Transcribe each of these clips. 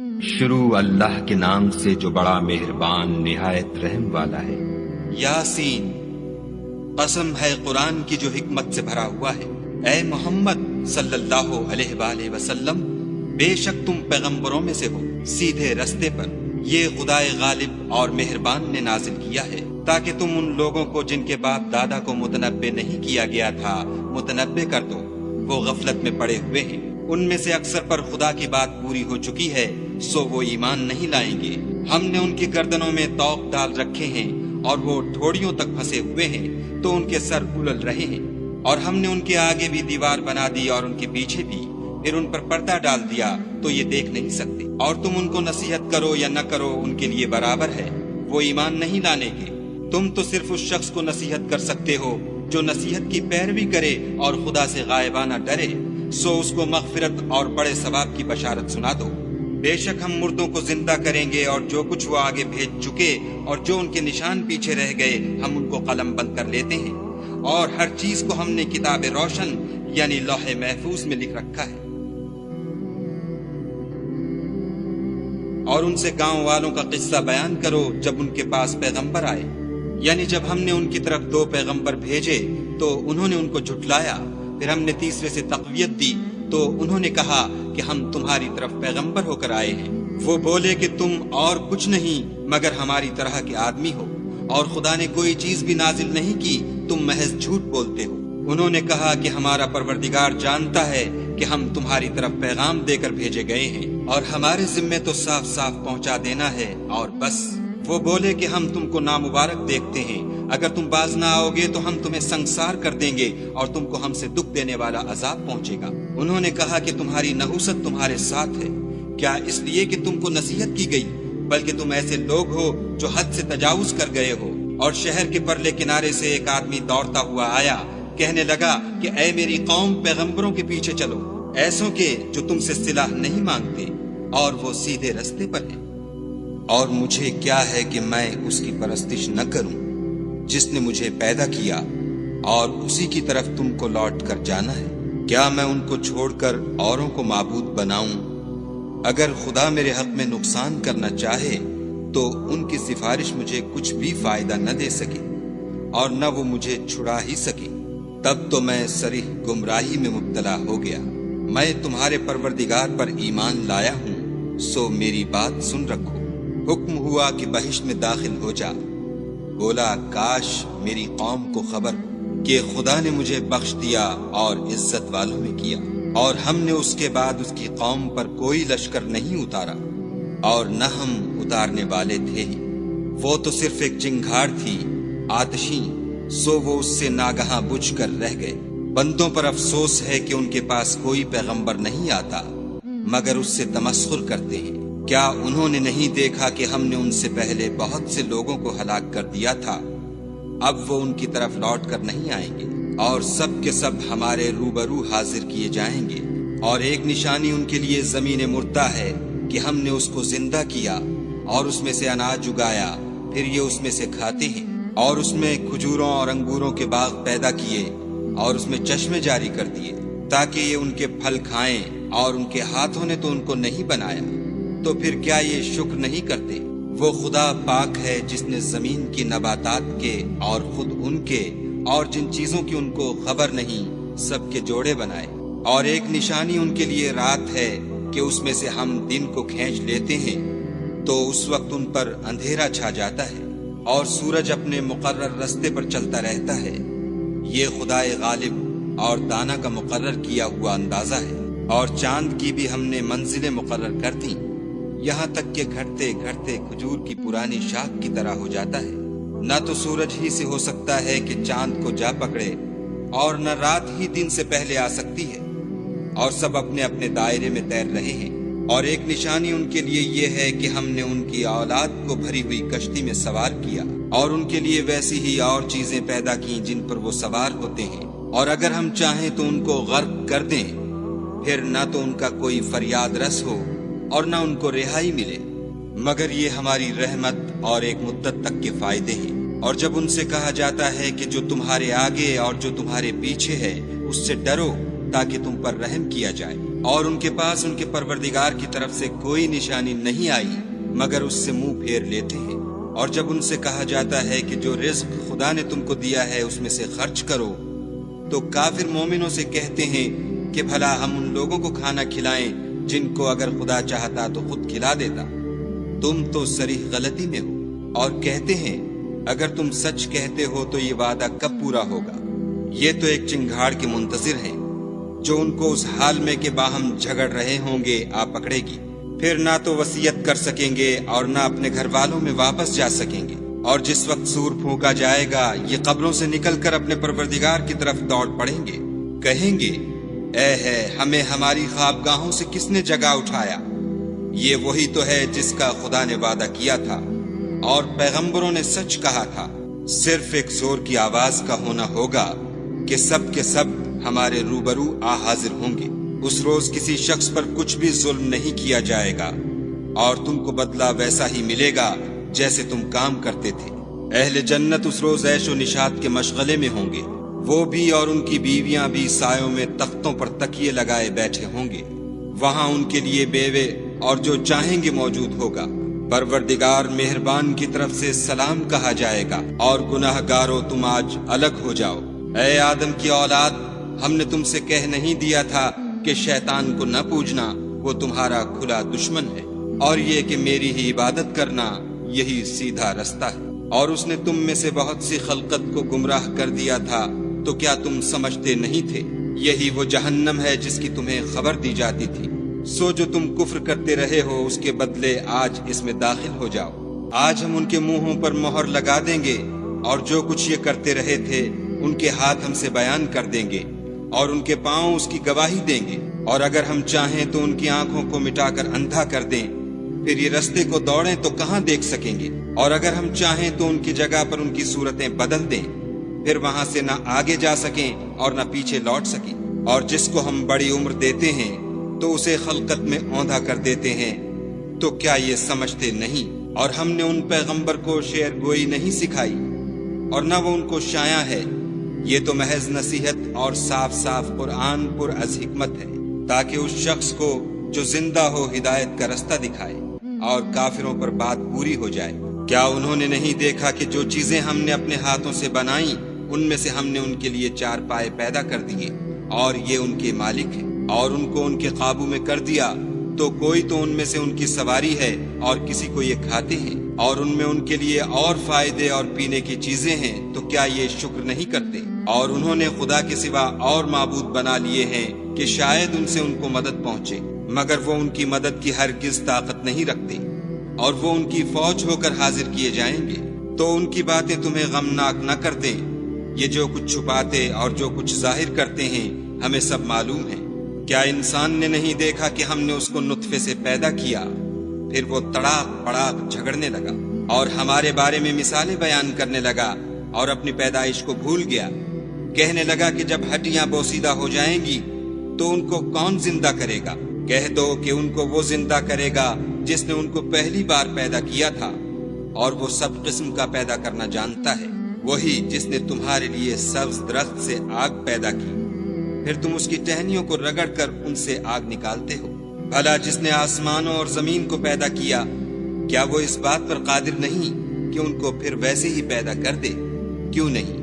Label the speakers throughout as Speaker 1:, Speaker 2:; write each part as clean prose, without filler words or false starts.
Speaker 1: شروع اللہ کے نام سے جو بڑا مہربان نہایت رحم والا ہے۔
Speaker 2: یاسین، قسم ہے قرآن کی جو حکمت سے بھرا ہوا ہے۔ اے محمد صلی اللہ علیہ وآلہ وسلم، بے شک تم پیغمبروں میں سے ہو سیدھے رستے پر۔ یہ خدائے غالب اور مہربان نے نازل کیا ہے تاکہ تم ان لوگوں کو جن کے باپ دادا کو متنبع نہیں کیا گیا تھا متنبع کر دو۔ وہ غفلت میں پڑے ہوئے ہیں، ان میں سے اکثر پر خدا کی بات پوری ہو چکی ہے، سو وہ ایمان نہیں لائیں گے۔ ہم نے ان کی گردنوں میں طوق ڈال رکھے ہیں اور وہ ٹھوڑیوں تک پھنسے ہوئے ہیں تو ان کے سر اولل رہے ہیں، اور ہم نے ان کے آگے بھی دیوار بنا دی اور ان کے پیچھے بھی، پھر ان پر پردہ ڈال دیا تو یہ دیکھ نہیں سکتے۔ اور تم ان کو نصیحت کرو یا نہ کرو ان کے لیے برابر ہے، وہ ایمان نہیں لانے گے۔ تم تو صرف اس شخص کو نصیحت کر سکتے ہو جو نصیحت کی پیروی کرے اور خدا سے غائبانہ ڈرے، سو اس کو مغفرت اور بڑے ثواب کی بشارت سنا دو۔ بے شک ہم مردوں کو زندہ کریں گے، اور جو کچھ وہ آگے بھیج چکے اور جو ان کے نشان پیچھے رہ گئے ہم ان کو قلم بند کر لیتے ہیں، اور ہر چیز کو ہم نے کتاب روشن یعنی لوح محفوظ میں لکھ رکھا ہے۔ اور ان سے گاؤں والوں کا قصہ بیان کرو جب ان کے پاس پیغمبر آئے، یعنی جب ہم نے ان کی طرف 2 پیغمبر بھیجے تو انہوں نے ان کو جھٹلایا، پھر ہم نے تیسرے سے تقویت دی تو انہوں نے کہا کہ ہم تمہاری طرف پیغمبر ہو کر آئے ہیں۔ وہ بولے کہ تم اور کچھ نہیں مگر ہماری طرح کے آدمی ہو، اور خدا نے کوئی چیز بھی نازل نہیں کی، تم محض جھوٹ بولتے ہو۔ انہوں نے کہا کہ ہمارا پروردگار جانتا ہے کہ ہم تمہاری طرف پیغام دے کر بھیجے گئے ہیں، اور ہمارے ذمے تو صاف صاف پہنچا دینا ہے اور بس۔ وہ بولے کہ ہم تم کو نامبارک دیکھتے ہیں، اگر تم باز نہ آؤ گے تو ہم تمہیں سنگسار کر دیں گے اور تم کو ہم سے دکھ دینے والا عذاب پہنچے گا۔ انہوں نے کہا کہ تمہاری نحوست تمہارے ساتھ ہے، کیا اس لیے کہ تم کو نصیحت کی گئی؟ بلکہ تم ایسے لوگ ہو جو حد سے تجاوز کر گئے ہو۔ اور شہر کے پرلے کنارے سے ایک آدمی دوڑتا ہوا آیا، کہنے لگا کہ اے میری قوم، پیغمبروں کے پیچھے چلو، ایسوں کے جو تم سے صلاح نہیں مانگتے اور وہ سیدھے رستے پر ہیں۔ اور مجھے کیا ہے کہ میں اس کی پرستش نہ کروں جس نے مجھے پیدا کیا، اور اسی کی طرف تم کو لوٹ کر جانا ہے۔ کیا میں ان کو چھوڑ کر اوروں کو معبود بناؤں؟ اگر خدا میرے حق میں نقصان کرنا چاہے تو ان کی سفارش مجھے کچھ بھی فائدہ نہ دے سکے، اور نہ وہ مجھے چھڑا ہی سکے۔ تب تو میں صریح گمراہی میں مبتلا ہو گیا۔ میں تمہارے پروردگار پر ایمان لایا ہوں، سو میری بات سن رکھو۔ حکم ہوا کہ بہشت میں داخل ہو جا۔ بولا کاش میری قوم کو خبر کہ خدا نے مجھے بخش دیا اور عزت والوں میں کیا، اور ہم نے اس کے بعد اس کی قوم پر کوئی لشکر نہیں اتارا، اور نہ ہم اتارنے والے تھے ہی۔ وہ تو صرف ایک چنگھاڑ تھی آتشیں، سو وہ اس سے ناگہاں بجھ کر رہ گئے۔ بندوں پر افسوس ہے کہ ان کے پاس کوئی پیغمبر نہیں آتا مگر اس سے تمسخر کرتے ہیں۔ کیا انہوں نے نہیں دیکھا کہ ہم نے ان سے پہلے بہت سے لوگوں کو ہلاک کر دیا تھا؟ اب وہ ان کی طرف لوٹ کر نہیں آئیں گے، اور سب کے سب ہمارے روبرو حاضر کیے جائیں گے۔ اور ایک نشانی ان کے لیے زمین مردہ ہے کہ ہم نے اس کو زندہ کیا اور اس میں سے اناج اگایا، پھر یہ اس میں سے کھاتے ہیں، اور اس میں کھجوروں اور انگوروں کے باغ پیدا کیے اور اس میں چشمے جاری کر دیے تاکہ یہ ان کے پھل کھائیں، اور ان کے ہاتھوں نے تو ان کو نہیں بنایا، تو پھر کیا یہ شکر نہیں کرتے؟ وہ خدا پاک ہے جس نے زمین کی نباتات کے اور خود ان کے اور جن چیزوں کی ان کو خبر نہیں سب کے جوڑے بنائے۔ اور ایک نشانی ان کے لیے رات ہے کہ اس میں سے ہم دن کو کھینچ لیتے ہیں تو اس وقت ان پر اندھیرا چھا جاتا ہے، اور سورج اپنے مقرر رستے پر چلتا رہتا ہے۔ یہ خدائے غالب اور دانا کا مقرر کیا ہوا اندازہ ہے۔ اور چاند کی بھی ہم نے منزلیں مقرر کر دیں، یہاں تک کہ گھٹتے گھٹتے کھجور کی پرانی شاخ کی طرح ہو جاتا ہے۔ نہ تو سورج ہی سے ہو سکتا ہے کہ چاند کو جا پکڑے، اور نہ رات ہی دن سے پہلے آ سکتی ہے، اور سب اپنے اپنے دائرے میں تیر رہے ہیں۔ اور ایک نشانی ان کے لیے یہ ہے کہ ہم نے ان کی اولاد کو بھری ہوئی کشتی میں سوار کیا، اور ان کے لیے ویسی ہی اور چیزیں پیدا کی جن پر وہ سوار ہوتے ہیں، اور اگر ہم چاہیں تو ان کو غرق کر دیں، پھر نہ تو ان کا کوئی فریاد رس ہو اور نہ ان کو رہائی ملے، مگر یہ ہماری رحمت اور ایک مدت تک کے فائدے ہیں۔ اور جب ان سے کہا جاتا ہے کہ جو تمہارے آگے اور جو تمہارے پیچھے ہے اس سے ڈرو تاکہ تم پر رحم کیا جائے، اور ان کے پاس ان کے پروردگار کی طرف سے کوئی نشانی نہیں آئی مگر اس سے منہ پھیر لیتے ہیں۔ اور جب ان سے کہا جاتا ہے کہ جو رزق خدا نے تم کو دیا ہے اس میں سے خرچ کرو، تو کافر مومنوں سے کہتے ہیں کہ بھلا ہم ان لوگوں کو کھانا کھلائیں جن کو اگر خدا چاہتا تو خود کھلا دیتا۔ تم تو صریح غلطی میں ہو۔ اور کہتے ہیں اگر تم سچ کہتے ہو تو یہ وعدہ کب پورا ہوگا؟ یہ تو ایک چنگھاڑ کے منتظر ہیں جو ان کو اس حال میں کہ باہم جھگڑ رہے ہوں گے آ پکڑے گی، پھر نہ تو وصیت کر سکیں گے اور نہ اپنے گھر والوں میں واپس جا سکیں گے۔ اور جس وقت سور پھونکا جائے گا یہ قبروں سے نکل کر اپنے پروردگار کی طرف دوڑ پڑیں گے، کہیں گے اے ہے ہمیں ہماری خوابگاہوں سے کس نے جگا اٹھایا؟ یہ وہی تو ہے جس کا خدا نے وعدہ کیا تھا اور پیغمبروں نے سچ کہا تھا۔ صرف ایک زور کی آواز کا ہونا ہوگا کہ سب کے سب ہمارے روبرو آ حاضر ہوں گے۔ اس روز کسی شخص پر کچھ بھی ظلم نہیں کیا جائے گا اور تم کو بدلہ ویسا ہی ملے گا جیسے تم کام کرتے تھے۔ اہل جنت اس روز عیش و نشاط کے مشغلے میں ہوں گے، وہ بھی اور ان کی بیویاں بھی سایوں میں تختوں پر تکیے لگائے بیٹھے ہوں گے۔ وہاں ان کے لیے بیوے اور جو چاہیں گے موجود ہوگا۔ پروردگار مہربان کی طرف سے سلام کہا جائے گا اور گناہ گارو تم آج الگ ہو جاؤ۔ اے آدم کی اولاد، ہم نے تم سے کہہ نہیں دیا تھا کہ شیطان کو نہ پوجنا، وہ تمہارا کھلا دشمن ہے، اور یہ کہ میری ہی عبادت کرنا یہی سیدھا رستہ ہے۔ اور اس نے تم میں سے بہت سی خلقت کو گمراہ کر دیا تھا، تو کیا تم سمجھتے نہیں تھے؟ یہی وہ جہنم ہے جس کی تمہیں خبر دی جاتی تھی۔ سو جو تم کفر کرتے رہے ہو اس کے بدلے آج اس میں داخل ہو جاؤ۔ آج ہم ان کے منہوں پر مہر لگا دیں گے اور جو کچھ یہ کرتے رہے تھے ان کے ہاتھ ہم سے بیان کر دیں گے اور ان کے پاؤں اس کی گواہی دیں گے۔ اور اگر ہم چاہیں تو ان کی آنکھوں کو مٹا کر اندھا کر دیں، پھر یہ رستے کو دوڑیں تو کہاں دیکھ سکیں گے؟ اور اگر ہم چاہیں تو ان کی جگہ پر ان کی صورتیں بدل دیں، پھر وہاں سے نہ آگے جا سکیں اور نہ پیچھے لوٹ سکیں۔ اور جس کو ہم بڑی عمر دیتے ہیں تو اسے خلقت میں اوندھا کر دیتے ہیں، تو کیا یہ سمجھتے نہیں؟ اور ہم نے ان پیغمبر کو شعر گوئی نہیں سکھائی اور نہ وہ ان کو شایع ہے، یہ تو محض نصیحت اور صاف صاف قرآن پر از حکمت ہے، تاکہ اس شخص کو جو زندہ ہو ہدایت کا رستہ دکھائے اور کافروں پر بات پوری ہو جائے۔ کیا انہوں نے نہیں دیکھا کہ جو چیزیں ہم نے اپنے ہاتھوں سے بنائیں ان میں سے ہم نے ان کے لیے 4 پائے پیدا کر دیے اور یہ ان کے مالک ہیں، اور ان کو ان کے قابو میں کر دیا تو کوئی تو ان میں سے ان کی سواری ہے اور کسی کو یہ کھاتے ہیں، اور ان میں ان کے لیے اور فائدے اور پینے کی چیزیں ہیں، تو کیا یہ شکر نہیں کرتے؟ اور انہوں نے خدا کے سوا اور معبود بنا لیے ہیں کہ شاید ان سے ان کو مدد پہنچے، مگر وہ ان کی مدد کی ہرگز طاقت نہیں رکھتے، اور وہ ان کی فوج ہو کر حاضر کیے جائیں گے۔ تو ان کی باتیں تمہیں غمناک نہ کر دیں، یہ جو کچھ چھپاتے اور جو کچھ ظاہر کرتے ہیں ہمیں سب معلوم ہے۔ کیا انسان نے نہیں دیکھا کہ ہم نے اس کو نطفے سے پیدا کیا، پھر وہ تڑاک پڑاک جھگڑنے لگا اور ہمارے بارے میں مثالیں بیان کرنے لگا اور اپنی پیدائش کو بھول گیا، کہنے لگا کہ جب ہڈیاں بوسیدہ ہو جائیں گی تو ان کو کون زندہ کرے گا؟ کہہ دو کہ ان کو وہ زندہ کرے گا جس نے ان کو پہلی بار پیدا کیا تھا، اور وہ سب قسم کا پیدا کرنا جانتا ہے، وہی جس نے تمہارے لیے سبز درخت سے آگ پیدا کی، پھر تم اس کی ٹہنیوں کو رگڑ کر ان سے آگ نکالتے ہو۔ بھلا جس نے آسمانوں اور زمین کو پیدا کیا، کیا وہ اس بات پر قادر نہیں کہ ان کو پھر ویسے ہی پیدا کر دے؟ کیوں نہیں؟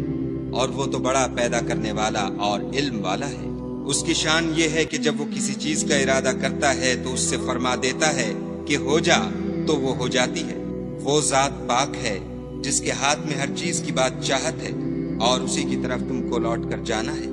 Speaker 2: اور وہ تو بڑا پیدا کرنے والا اور علم والا ہے۔ اس کی شان یہ ہے کہ جب وہ کسی چیز کا ارادہ کرتا ہے تو اس سے فرما دیتا ہے کہ ہو جا، تو وہ ہو جاتی ہے۔ وہ ذات پاک ہے جس کے ہاتھ میں ہر چیز کی بات چاہت ہے، اور اسی کی طرف تم کو لوٹ کر جانا ہے۔